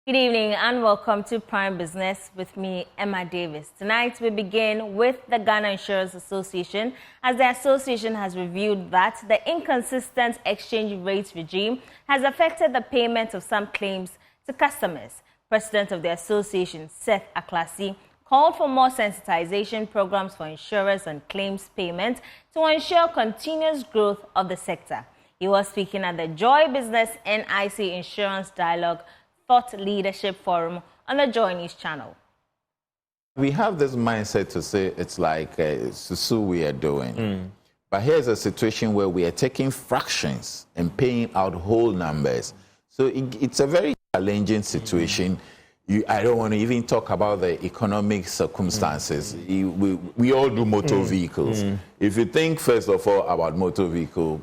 Good evening and welcome to Prime Business with me, Emma Davis. Tonight we begin with the Ghana Insurers Association, as the association has revealed that the inconsistent exchange rate regime has affected the payment of some claims to customers. President of the association, Seth Aklasi, called for more sensitization programs for insurers on claims payment to ensure continuous growth of the sector. He was speaking at the Joy Business NIC Insurance Dialogue Thought Leadership Forum on the Joy News channel. We have this mindset to say it's like susu we are doing. But here's a situation where we are taking fractions and paying out whole numbers. So it's a very challenging situation. I don't want to even talk about the economic circumstances. We all do motor vehicles. If you think, first of all, about motor vehicle,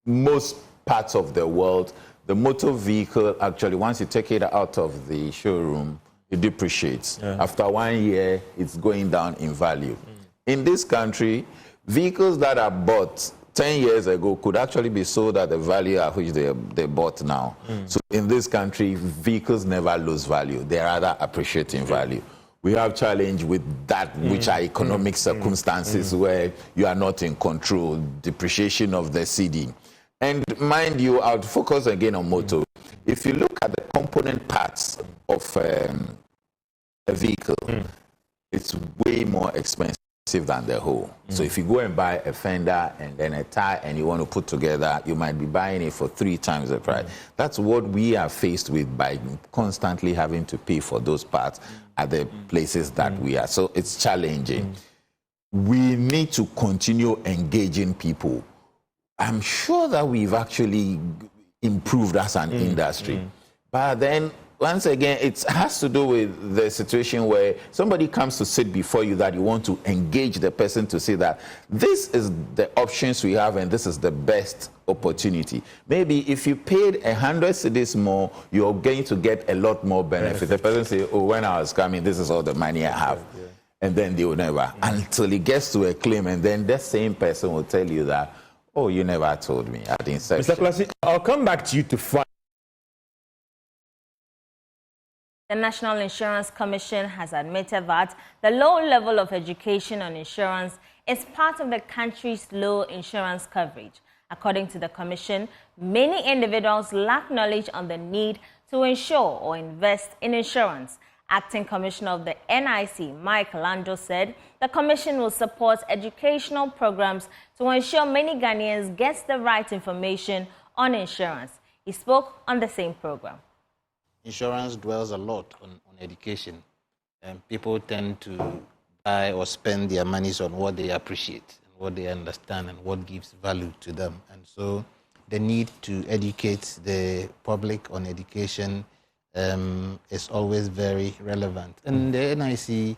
most parts of the world, the motor vehicle, actually, once you take it out of the showroom, it depreciates. After 1 year, it's going down in value. In this country, vehicles that are bought 10 years ago could actually be sold at the value at which they bought now. So in this country, vehicles never lose value. They rather appreciate in value. We have challenge with that, which are economic circumstances where you are not in control, depreciation of the CD. And mind you, I'll focus again on motor. If you look at the component parts of a vehicle, it's way more expensive than the whole. So if you go and buy a fender and then a tire and you want to put together, you might be buying it for 3 times the price. That's what we are faced with by constantly having to pay for those parts at the places that we are. So it's challenging. We need to continue engaging people. I'm sure that we've actually improved as an industry. But then, once again, it has to do with the situation where somebody comes to sit before you that you want to engage the person to say that this is the options we have and this is the best opportunity. Maybe if you paid 100 cedis more, you're going to get a lot more benefit. The person say, oh, when I was coming, this is all the money I have. And then they will never, until it gets to a claim, and then that same person will tell you that, oh, you never told me at inception. Mr. Aklasi, I'll come back to you to find. The National Insurance Commission has admitted that the low level of education on insurance is part of the country's low insurance coverage. According to the Commission, many individuals lack knowledge on the need to insure or invest in insurance. Acting Commissioner of the NIC, Mike Lando, said the Commission will support educational programs to ensure many Ghanaians get the right information on insurance. He spoke on the same program. Insurance dwells a lot on education, and people tend to buy or spend their monies on what they appreciate, and what they understand, and what gives value to them. And so the need to educate the public on education is always very relevant. And the NIC,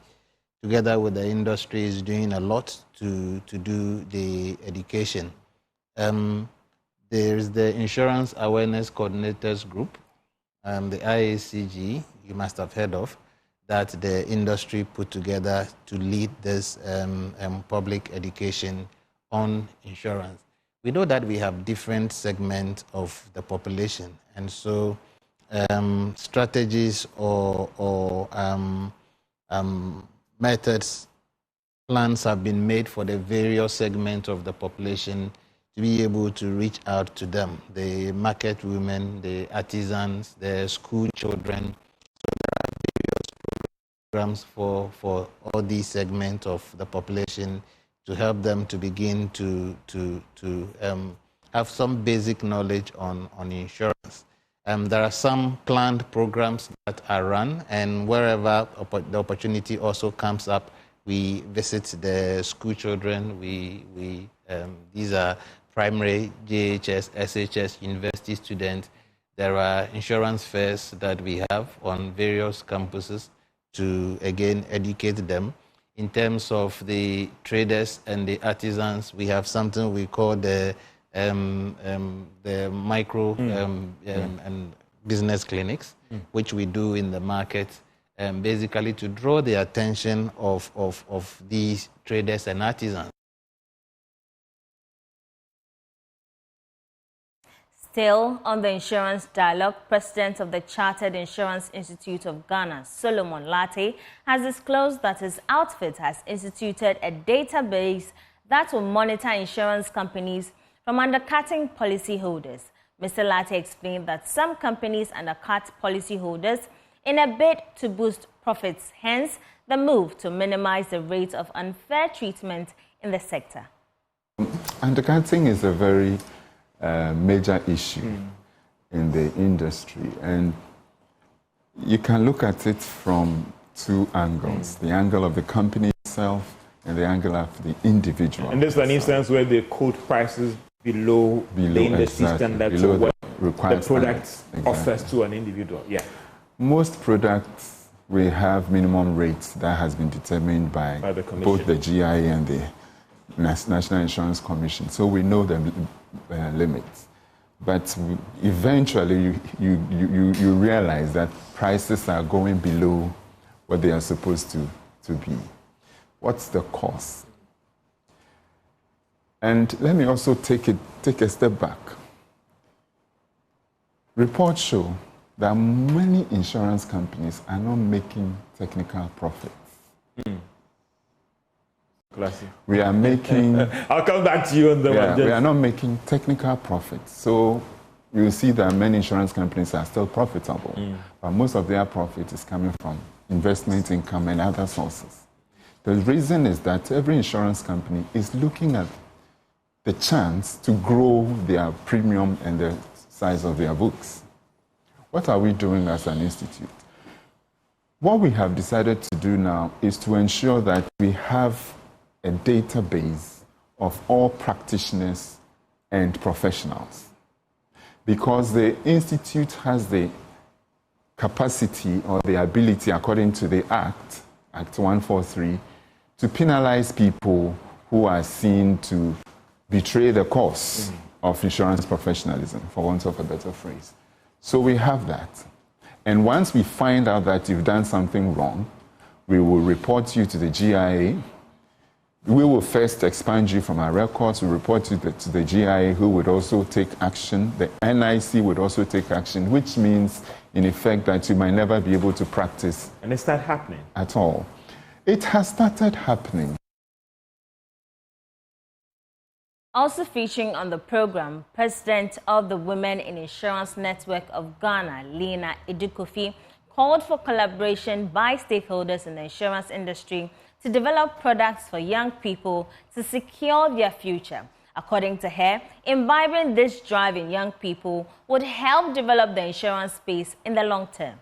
together with the industry, is doing a lot to do the education. There is the Insurance Awareness Coordinators Group, the IACG, you must have heard of, that the industry put together to lead this public education on insurance. We know that we have different segments of the population, and so strategies or methods, plans have been made for the various segments of the population to be able to reach out to them, the market women, the artisans, the school children. So there are various programs for all these segments of the population to help them to begin to have some basic knowledge on insurance. There are some planned programs that are run, and wherever the opportunity also comes up, we visit the school children. These are primary, JHS, SHS, university students. There are insurance fairs that we have on various campuses to, again, educate them. In terms of the traders and the artisans, we have something we call the micro and business clinics, which we do in the market, basically to draw the attention of these traders and artisans. Still on the insurance dialogue, President of the Chartered Insurance Institute of Ghana, Solomon Latte, has disclosed that his outfit has instituted a database that will monitor insurance companies from undercutting policyholders. Mr. Latte explained that some companies undercut policyholders in a bid to boost profits, hence the move to minimize the rate of unfair treatment in the sector. Undercutting is a very major issue in the industry, and you can look at it from two angles, the angle of the company itself and the angle of the individual. And this is an instance where they quote prices below the industry standard, below what the product offers to an individual. Yeah. Most products, we have minimum rates that has been determined by both the GIA and the National Insurance Commission, so we know the limits. But eventually you realize that prices are going below what they are supposed to be. What's the cost? And let me also take a step back. Reports show that many insurance companies are not making technical profits. Classy. We are making... I'll come back to you on the one. We are not making technical profits. So you see that many insurance companies are still profitable, but most of their profit is coming from investment income and other sources. The reason is that every insurance company is looking at the chance to grow their premium and the size of their books. What are we doing as an institute? What we have decided to do now is to ensure that we have a database of all practitioners and professionals, because the institute has the capacity or the ability, according to the Act 143, to penalize people who are seen to betray the cause of insurance professionalism, for want of a better phrase. So we have that. And once we find out that you've done something wrong, we will report you to the GIA. We will first expunge you from our records. We report you to the GIA, who would also take action. The NIC would also take action, which means, in effect, that you might never be able to practice. And it started happening? At all. It has started happening. Also featuring on the program, President of the Women in Insurance Network of Ghana, Lena Edukofi, called for collaboration by stakeholders in the insurance industry to develop products for young people to secure their future. According to her, imbibing this drive in young people would help develop the insurance space in the long term.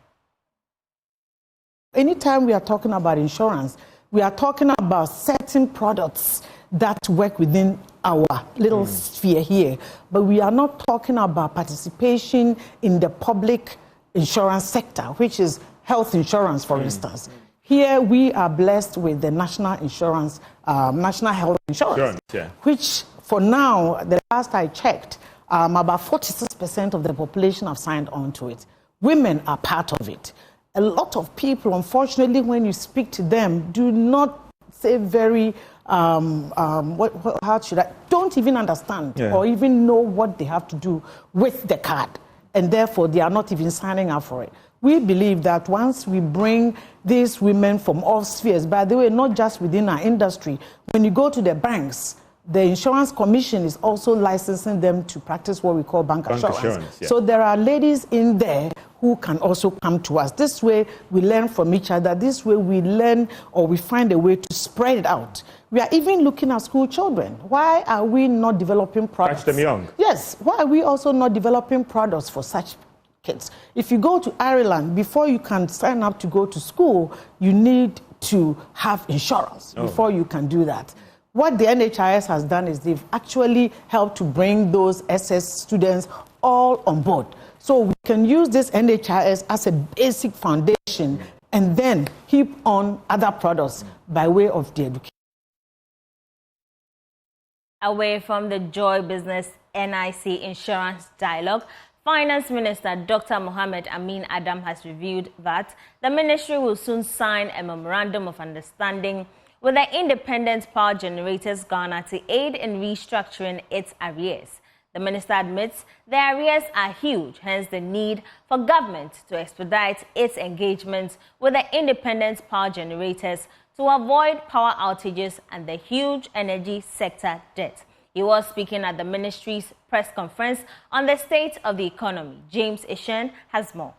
Anytime we are talking about insurance, we are talking about certain products that work within our little sphere here, but we are not talking about participation in the public insurance sector, which is health insurance, for instance. Here we are blessed with the national insurance, national health insurance, which for now, the last I checked, about 46% of the population have signed on to it. Women are part of it. A lot of people, unfortunately, when you speak to them, do not say very, how should I, don't even understand or even know what they have to do with the card. And therefore, they are not even signing up for it. We believe that once we bring these women from all spheres, by the way, not just within our industry, when you go to the banks, the Insurance Commission is also licensing them to practice what we call bank assurance. So there are ladies in there who can also come to us. This way, we learn from each other. This way, we learn or we find a way to spread it out. We are even looking at school children. Why are we not developing products? Catch them young. Yes. Why are we also not developing products for such kids? If you go to Ireland, before you can sign up to go to school, you need to have insurance before you can do that. What the NHIS has done is they've actually helped to bring those SS students all on board. So we can use this NHIS as a basic foundation and then heap on other products by way of the education. Away from the Joy Business NIC Insurance Dialogue, Finance Minister Dr. Mohamed Amin Adam has revealed that the ministry will soon sign a memorandum of understanding with the Independent Power Generators Ghana to aid in restructuring its arrears. The minister admits the arrears are huge, hence the need for government to expedite its engagements with the independent power generators to avoid power outages and the huge energy sector debt. He was speaking at the ministry's press conference on the state of the economy. James Ishen has more.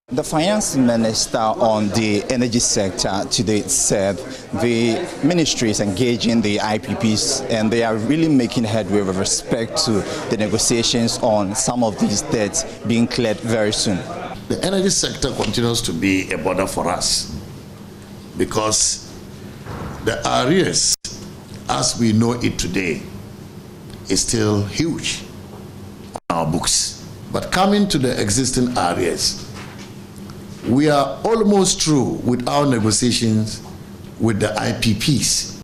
The finance minister on the energy sector today said the ministry is engaging the IPPs and they are really making headway with respect to the negotiations on some of these debts being cleared very soon. The energy sector continues to be a border for us because the arrears, as we know it today, is still huge on our books. But coming to the existing arrears, we are almost through with our negotiations with the IPPs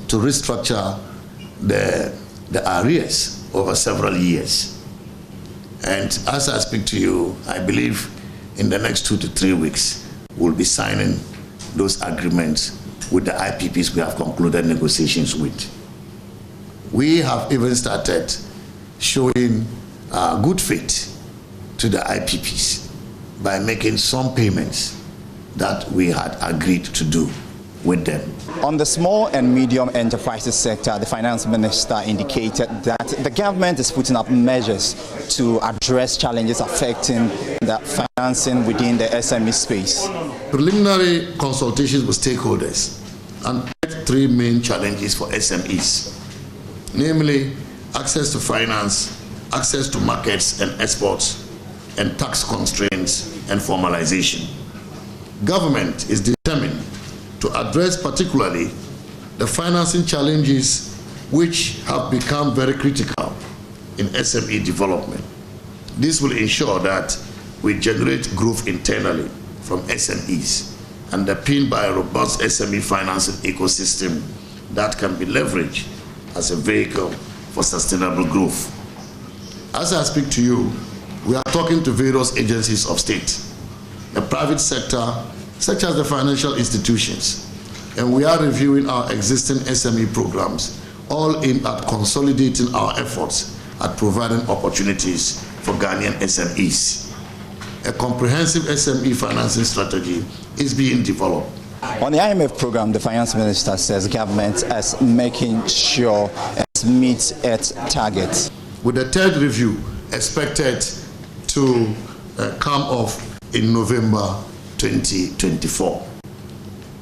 to restructure the arrears over several years. And as I speak to you, I believe in the next 2 to 3 weeks, we'll be signing those agreements with the IPPs we have concluded negotiations with. We have even started showing good faith to the IPPs by making some payments that we had agreed to do with them. On the small and medium enterprises sector, the finance minister indicated that the government is putting up measures to address challenges affecting the financing within the SME space. Preliminary consultations with stakeholders and 3 main challenges for SMEs, namely access to finance, access to markets and exports, and tax constraints and formalization. Government is determined to address particularly the financing challenges which have become very critical in SME development. This will ensure that we generate growth internally from SMEs, underpinned by a robust SME financing ecosystem that can be leveraged as a vehicle for sustainable growth. As I speak to you, we are talking to various agencies of state, the private sector, such as the financial institutions, and we are reviewing our existing SME programs, all aimed at consolidating our efforts at providing opportunities for Ghanaian SMEs. A comprehensive SME financing strategy is being developed. On the IMF program, the finance minister says government is making sure it meets its targets. With the 3rd review expected to come off in November 2024.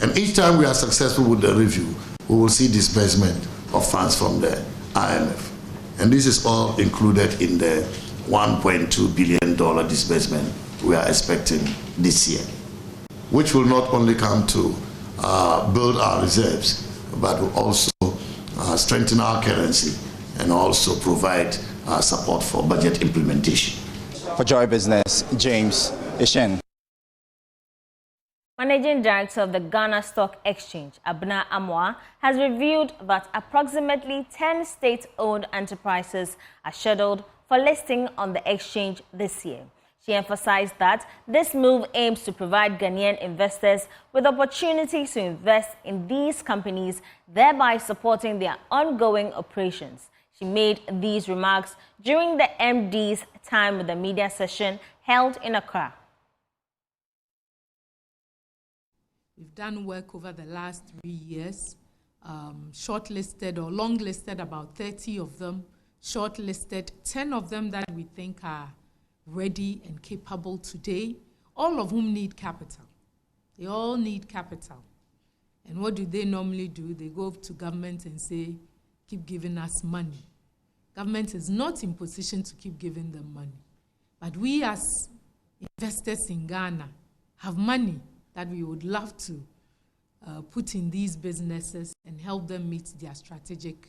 And each time we are successful with the review, we will see disbursement of funds from the IMF. And this is all included in the $1.2 billion disbursement we are expecting this year, which will not only come to build our reserves, but will also strengthen our currency and also provide support for budget implementation. For Joy Business, James Ishen. Managing Director of the Ghana Stock Exchange, Abna Amwa, has revealed that approximately 10 state-owned enterprises are scheduled for listing on the exchange this year. She emphasized that this move aims to provide Ghanaian investors with opportunities to invest in these companies, thereby supporting their ongoing operations. She made these remarks during the MD's time with the media session held in Accra. We've done work over the last 3 years, shortlisted or long-listed about 30 of them, shortlisted 10 of them that we think are ready and capable today, all of whom need capital. They all need capital. And what do they normally do? They go to government and say, keep giving us money. Government is not in position to keep giving them money. But we as investors in Ghana have money that we would love to put in these businesses and help them meet their strategic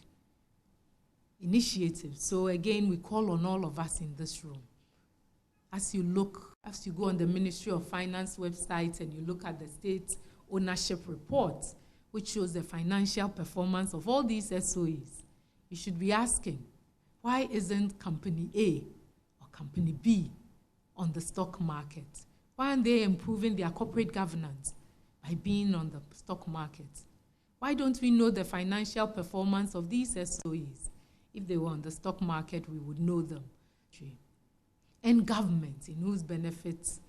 initiatives. So again, we call on all of us in this room. As you go on the Ministry of Finance website and you look at the state ownership report, which shows the financial performance of all these SOEs, you should be asking, why isn't Company A or Company B on the stock market? Why aren't they improving their corporate governance by being on the stock market? Why don't we know the financial performance of these SOEs? If they were on the stock market, we would know them. And government, in whose benefits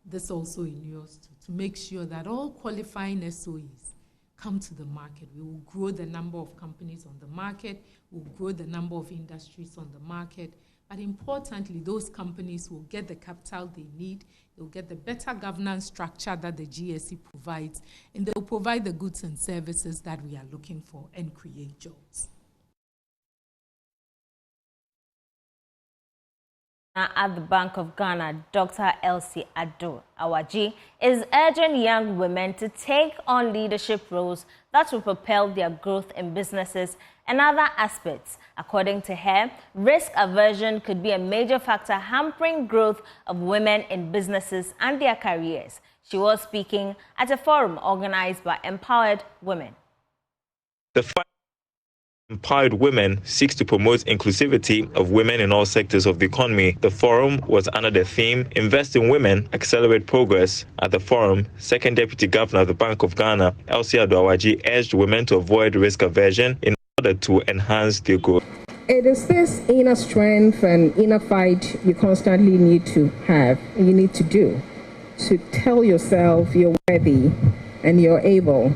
this also inures to make sure that all qualifying SOEs come to the market. We will grow the number of companies on the market, we'll grow the number of industries on the market, but importantly, those companies will get the capital they need, they'll get the better governance structure that the GSE provides, and they'll provide the goods and services that we are looking for and create jobs. At the Bank of Ghana, Dr. Elsie Ado-Awaji is urging young women to take on leadership roles that will propel their growth in businesses and other aspects. According to her, risk aversion could be a major factor hampering growth of women in businesses and their careers. She was speaking at a forum organized by Empowered Women. The Empowered Women seeks to promote inclusivity of women in all sectors of the economy. The forum was under the theme, Invest in Women, Accelerate Progress. At the forum, Second Deputy Governor of the Bank of Ghana, Elsie Ado-Awaji, urged women to avoid risk aversion in order to enhance their growth. It is this inner strength and inner fight you constantly need to have, and you need to do, to tell yourself you're worthy and you're able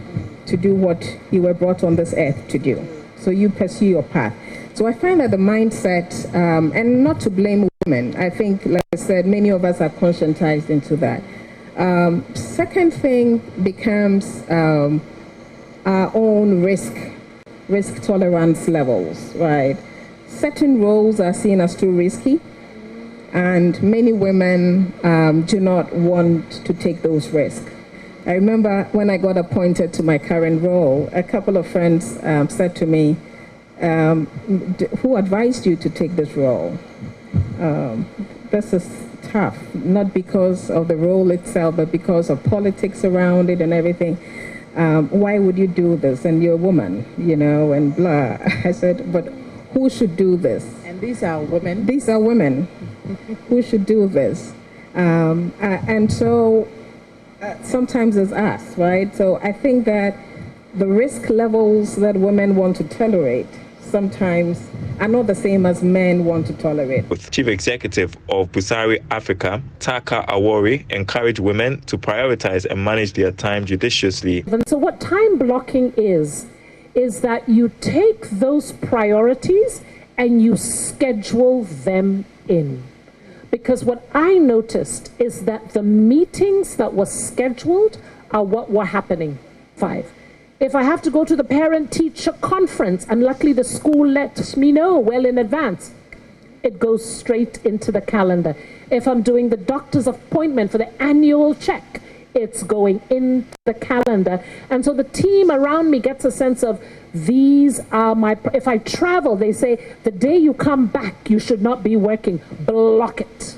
to do what you were brought on this earth to do. So you pursue your path. So I find that the mindset, and not to blame women, I think, like I said, many of us are conscientized into that. Second thing becomes our own risk tolerance levels, right? Certain roles are seen as too risky, and many women do not want to take those risks. I remember when I got appointed to my current role, a couple of friends said to me, who advised you to take this role? This is tough, not because of the role itself, but because of politics around it and everything. Why would you do this? And you're a woman, you know, and blah. I said, but who should do this? And these are women? These are women. Who should do this? And so sometimes it's us, right? So I think that the risk levels that women want to tolerate sometimes are not the same as men want to tolerate. With Chief Executive of Busari Africa, Taka Awori, encouraged women to prioritize and manage their time judiciously. And so what time blocking is that you take those priorities and you schedule them in. Because what I noticed is that the meetings that were scheduled are what were happening. 5. If I have to go to the parent-teacher conference, and luckily the school lets me know well in advance, it goes straight into the calendar. If I'm doing the doctor's appointment for the annual check, it's going into the calendar. And so the team around me gets a sense of, these are my, if I travel, they say, the day you come back, you should not be working. Block it.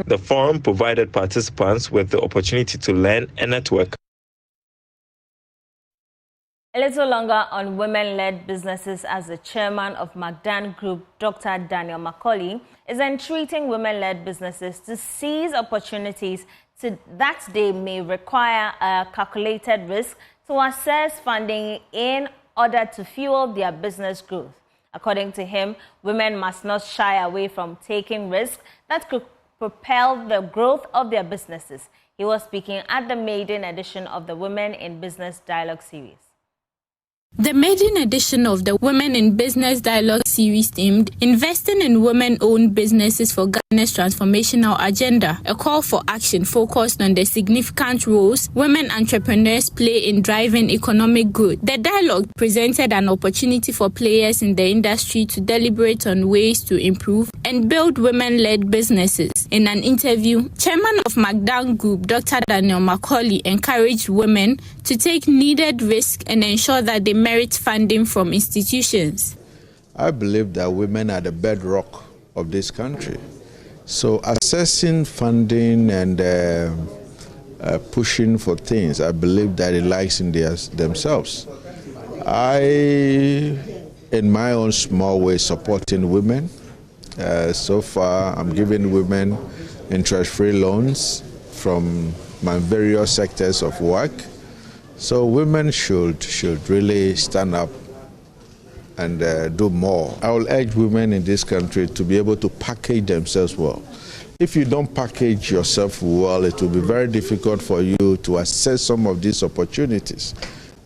The forum provided participants with the opportunity to learn and network. A little longer on women-led businesses, as the chairman of Magdan Group, Dr. Daniel Macaulay, is entreating women-led businesses to seize opportunities that they may require a calculated risk to assess funding in order to fuel their business growth. According to him, women must not shy away from taking risks that could propel the growth of their businesses. He was speaking at the maiden edition of the Women in Business Dialogue series. The maiden edition of the Women in Business Dialogue series themed Investing in Women-Owned Businesses for Ghana's Transformational Agenda, a call for action focused on the significant roles women entrepreneurs play in driving economic growth. The dialogue presented an opportunity for players in the industry to deliberate on ways to improve and build women-led businesses. In an interview, Chairman of Magdan Group, Dr. Daniel Macaulay, encouraged women to take needed risk and ensure that they merit funding from institutions. I believe that women are the bedrock of this country. So assessing funding and pushing for things, I believe that it lies in themselves. I, in my own small way, supporting women. So far, I'm giving women interest-free loans from my various sectors of work. So women should really stand up and do more. I will urge women in this country to be able to package themselves well. If you don't package yourself well, it will be very difficult for you to access some of these opportunities.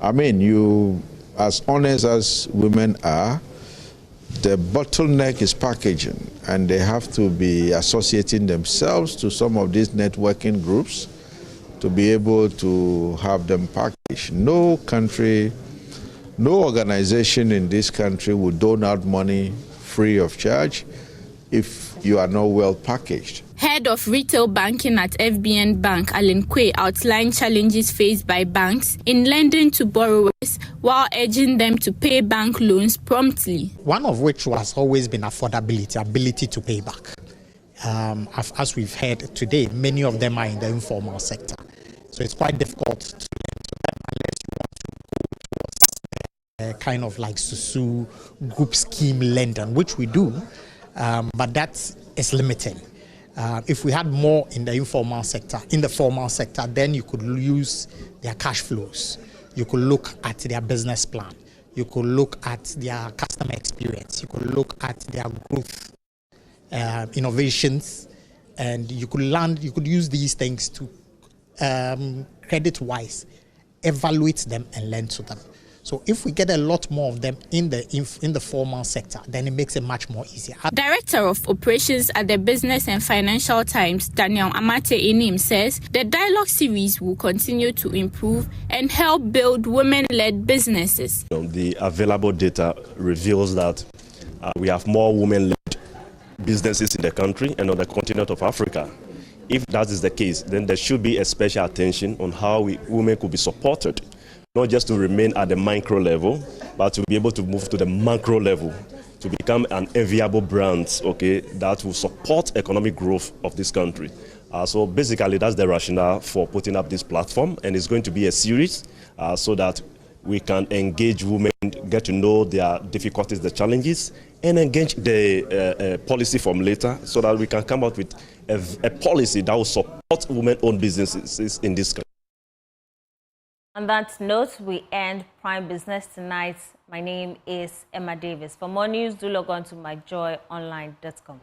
I mean, you, as honest as women are, the bottleneck is packaging, and they have to be associating themselves to some of these networking groups to be able to have them packaged. No country, no organization in this country will dole out money free of charge if you are not well packaged. Head of Retail Banking at FBN Bank, Alan Quay, outlined challenges faced by banks in lending to borrowers while urging them to pay bank loans promptly. One of which has always been affordability, ability to pay back. As we've heard today, many of them are in the informal sector. So it's quite difficult to lend to them unless you want to go towards kind of like SUSU group scheme lending, which we do, but that is limiting. If we had more in the informal sector, in the formal sector, then you could use their cash flows. You could look at their business plan. You could look at their customer experience. You could look at their growth, innovations, and you could use these things to credit-wise evaluate them and lend to them. So if we get a lot more of them in the formal sector, then it makes it much more easier. Director of Operations at the Business and Financial Times, Daniel Amate Enim, says the dialogue series will continue to improve and help build women-led businesses. The available data reveals that we have more women-led businesses in the country and on the continent of Africa. If that is the case, then there should be a special attention on how women could be supported, not just to remain at the micro level, but to be able to move to the macro level, to become an enviable brand, okay, that will support economic growth of this country. So basically, that's the rationale for putting up this platform, and it's going to be a series so that we can engage women, get to know their difficulties, the challenges, and engage the policy formulator so that we can come out with a policy that will support women-owned businesses in this country. On that note, we end Prime Business tonight. My name is Emma Davis. For more news, do log on to myjoyonline.com.